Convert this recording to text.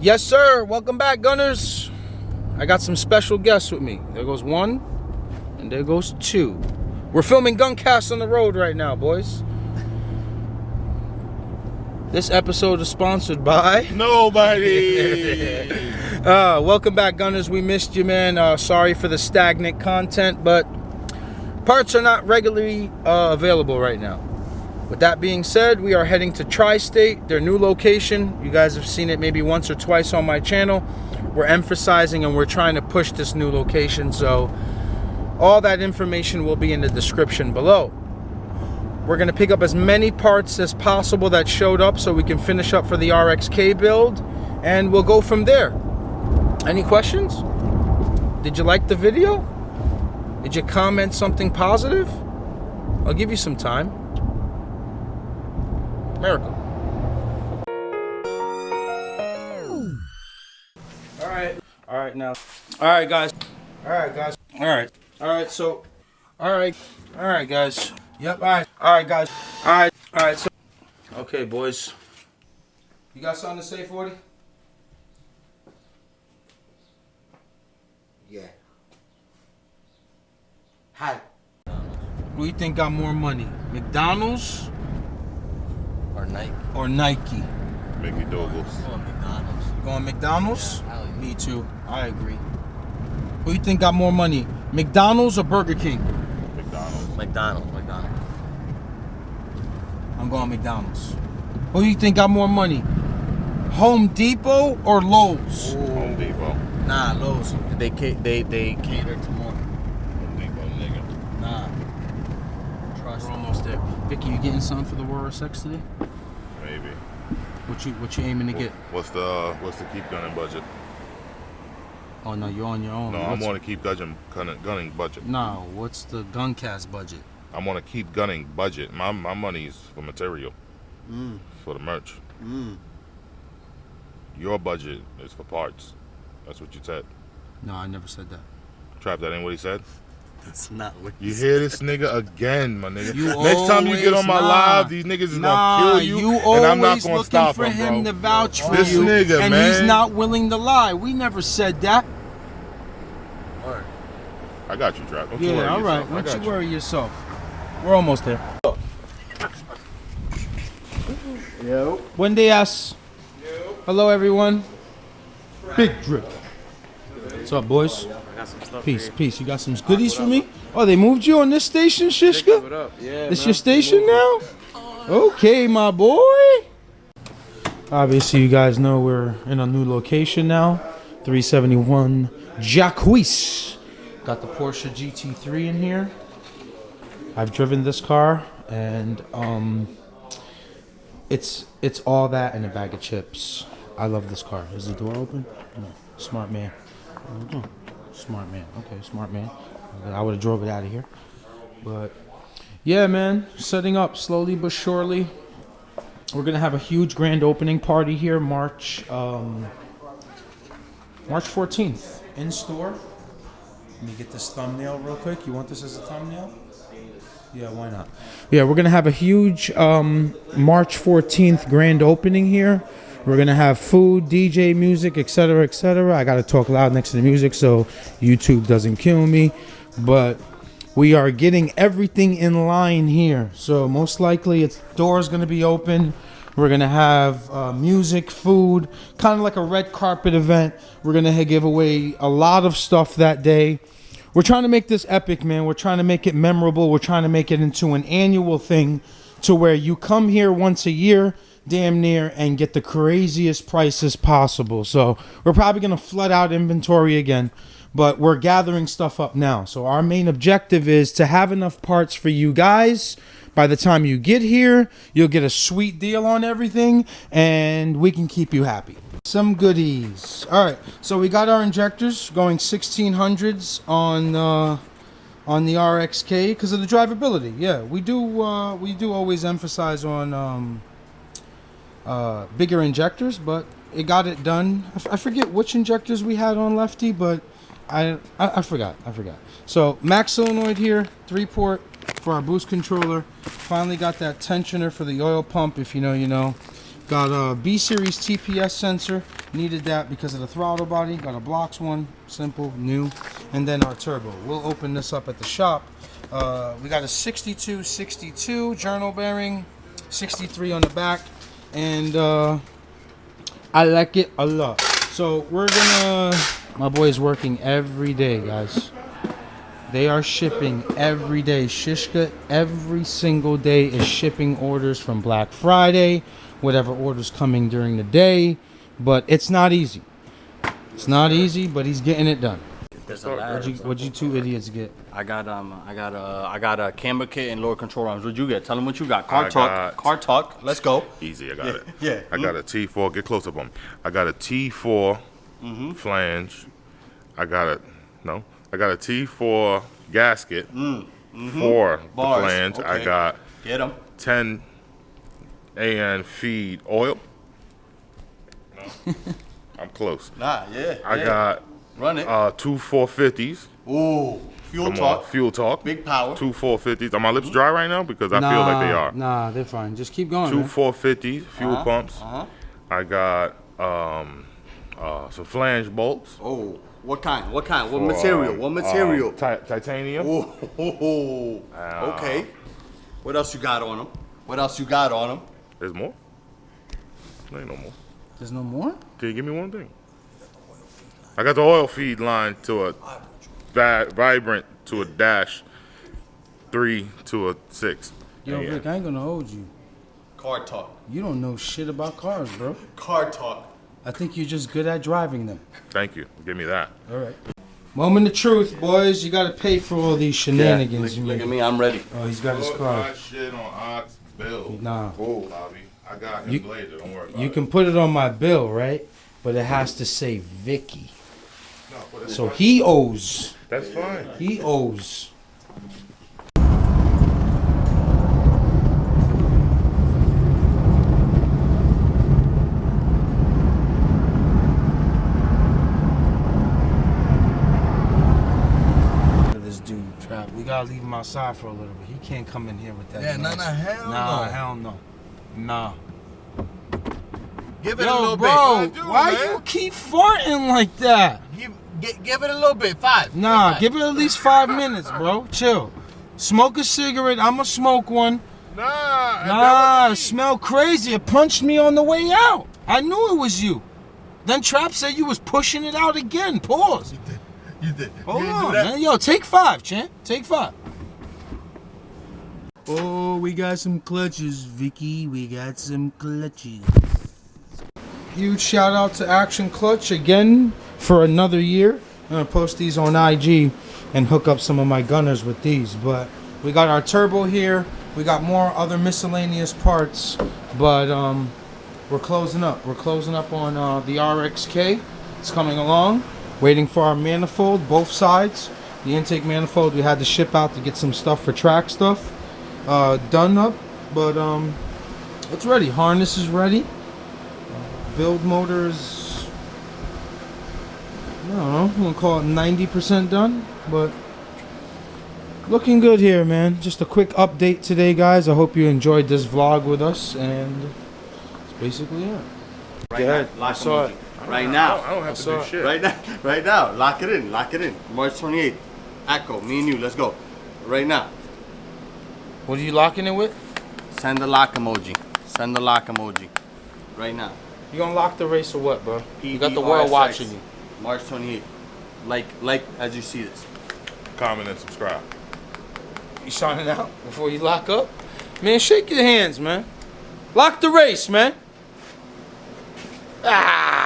Yes, sir. Welcome back, Gunners. I got some special guests with me. There goes one, and there goes two. We're filming Guncast on the road right now, boys. This episode is sponsored by nobody. Welcome back, Gunners. We missed you, man. Sorry for the stagnant content, but parts are not regularly available right now. With that being said, we are heading to Tri-State, their new location. You guys have seen it maybe once or twice on my channel. We're emphasizing and we're trying to push this new location, so all that information will be in the description below. We're going to pick up as many parts as possible that showed up so we can finish up for the RXK build, and we'll go from there. Any questions? Did you like the video? Did you comment something positive? I'll give you some time. Miracle. All right now. All right, guys. All right, guys. Yep. All right, guys. All right. So, okay, boys. You got something to say, 40? Yeah. Hi. Who you think got more money, McDonald's or Nike? Mickey Douglas. Oh, McDonald's. Going McDonald's? Yeah, Me too. I agree. Who you think got more money, McDonald's or Burger King? McDonald's. McDonald's. I'm going McDonald's. Who you think got more money, Home Depot or Lowe's? Home Depot. Nah, Lowe's. They cater to more. Home Depot, nigga. Nah. Trust We're me. almost there. Vicky, you getting something for the War of Sex today? Maybe. What you aiming to get? What's the keep gunning budget? Oh no, you're on your own. No, I'm on to keep gunning budget. No, what's the Guncast budget? I'm on to keep gunning budget. My money's for material. For the merch. Your budget is for parts. That's what you said. No, I never said that. Trap, that ain't what he said? That's not what You hear this nigga again, my nigga. You Next time you get on my live, these niggas is gonna kill you, and I'm not gonna stop for him bro. to vouch for This you, nigga, and man. he's not willing to lie. We never said that. Word. I got you, Trap. Don't you worry Yeah, all right. yourself. I Don't got you worry yourself. We're almost there. Yo. When they ask, hello everyone. Big drip. What's up, boys? Peace. You got some goodies for me? Oh, they moved you on this station, Shishka? What up? Yeah. This your station now? Okay, my boy. Obviously, you guys know we're in a new location now. 371 Jaques. Got the Porsche GT3 in here. I've driven this car, and it's all that and a bag of chips. I love this car. Is the door open? No. Smart man. Smart man. Okay, smart man. I would have drove it out of here. But yeah, man, setting up slowly but surely. We're gonna have a huge grand opening party here, March 14th in store. Let me get this thumbnail real quick. You want this as a thumbnail? Yeah, why not? Yeah, we're gonna have a huge March 14th grand opening here. We're gonna have food, DJ, music, etc., etc. I gotta talk loud next to the music so YouTube doesn't kill me. But we are getting everything in line here. So most likely, its doors gonna be open. We're gonna have music, food, kind of like a red carpet event. We're gonna give away a lot of stuff that day. We're trying to make this epic, man. We're trying to make it memorable. We're trying to make it into an annual thing to where you come here once a year, damn near, and get the craziest prices possible. So we're probably going to flood out inventory again, but we're gathering stuff up now. So our main objective is to have enough parts for you guys. By the time you get here, you'll get a sweet deal on everything, and we can keep you happy. Some goodies. All right, so we got our injectors going 1600s on the RXK because of the drivability. Yeah, we do always emphasize on bigger injectors, but it got it done. I forget which injectors we had on Lefty, but I forgot. So max solenoid here, 3-port for our boost controller. Finally got that tensioner for the oil pump. If you know, you know. Got a B series TPS sensor. Needed that because of the throttle body. Got a blocks one, simple, new. And then our turbo. We'll open this up at the shop. We got a 62 journal bearing, 63 on the back, and I like it a lot. So we're gonna, my boy's working every day, guys. They are shipping every day. Shishka every single day is shipping orders from Black Friday, whatever orders coming during the day, but it's not easy. It's not easy, but he's getting it done. There's a ladder. What'd you two idiots get? I got a camber kit and lower control arms. What'd you get? Tell them what you got. I Car talk. Let's go. Easy, I got it. Yeah. I got a T4. Get close up on me. I got a T4 flange. I got a T4 gasket for Bars. the flange. Okay. I got Get them. 10 AN feed oil. No. I'm close. Nah, yeah. I got Run it. 2 450s. Ooh, fuel Come talk. on, fuel talk. Big power. 2 450s. Are my lips dry right now? Because I feel like they are. Nah, they're fine. Just keep going. 2 man. 450s, fuel pumps. I got some flange bolts. Oh, what kind? What material? What material? Titanium. Oh, okay. What else you got on them? There's more? There ain't no more. There's no more? Can you give me one thing? I got the oil feed line to a Vibrant to a Dash 3 to a 6. Yo, Vic, I ain't gonna hold you. Car talk. You don't know shit about cars, bro. Car talk. I think you're just good at driving them. Thank you. Give me that. All right. Moment of truth, boys. You gotta pay for all these shenanigans. you Look make. at me. I'm ready. Oh, he's got his Put car. my shit on Ox bill. Nah. Oh, Bobby. I got his blazer. Don't worry about You it. can put it on my bill, right? But it has to say Vicky. No, put it So on. he owes. That's fine. He owes. This dude, Trap. We gotta leave him outside for a little bit. He can't come in here with that. Yeah, noise. hell Nah, no. hell no. Nah. Give it a Yo, little bro, bit. why you keep farting like that? Give it a little bit. 5. Nah, give it at least 5 minutes, bro. Chill. Smoke a cigarette. I'ma smoke one. Nah, it smell crazy. It punched me on the way out. I knew it was you. Then Trap said you was pushing it out again. Pause. You did. Hold on, man. Yo, take 5, champ. Take 5. Oh, we got some clutches, Vicky. We got some clutches. Huge shout out to Action Clutch again for another year. I'm gonna post these on IG and hook up some of my gunners with these. But we got our turbo here. We got more other miscellaneous parts. But we're closing up. We're closing up on the RXK. It's coming along. Waiting for our manifold, both sides. The intake manifold we had to ship out to get some stuff for track stuff done up. But it's ready. Harness is ready. Build motor is, I don't know, I'm gonna call it 90% done, but looking good here, man. Just a quick update today, guys. I hope you enjoyed this vlog with us, and that's basically it. I saw it. Right now. I don't have to do shit. Right now. Lock it in. March 28th. Echo, me and you. Let's go. Right now. What are you locking it with? Send the lock emoji. Right now. You gonna lock the race or what, bro? You got the world watching you. March 28th. Like as you see this. Comment and subscribe. You signing out before you lock up? Man, shake your hands, man. Lock the race, man. Ah!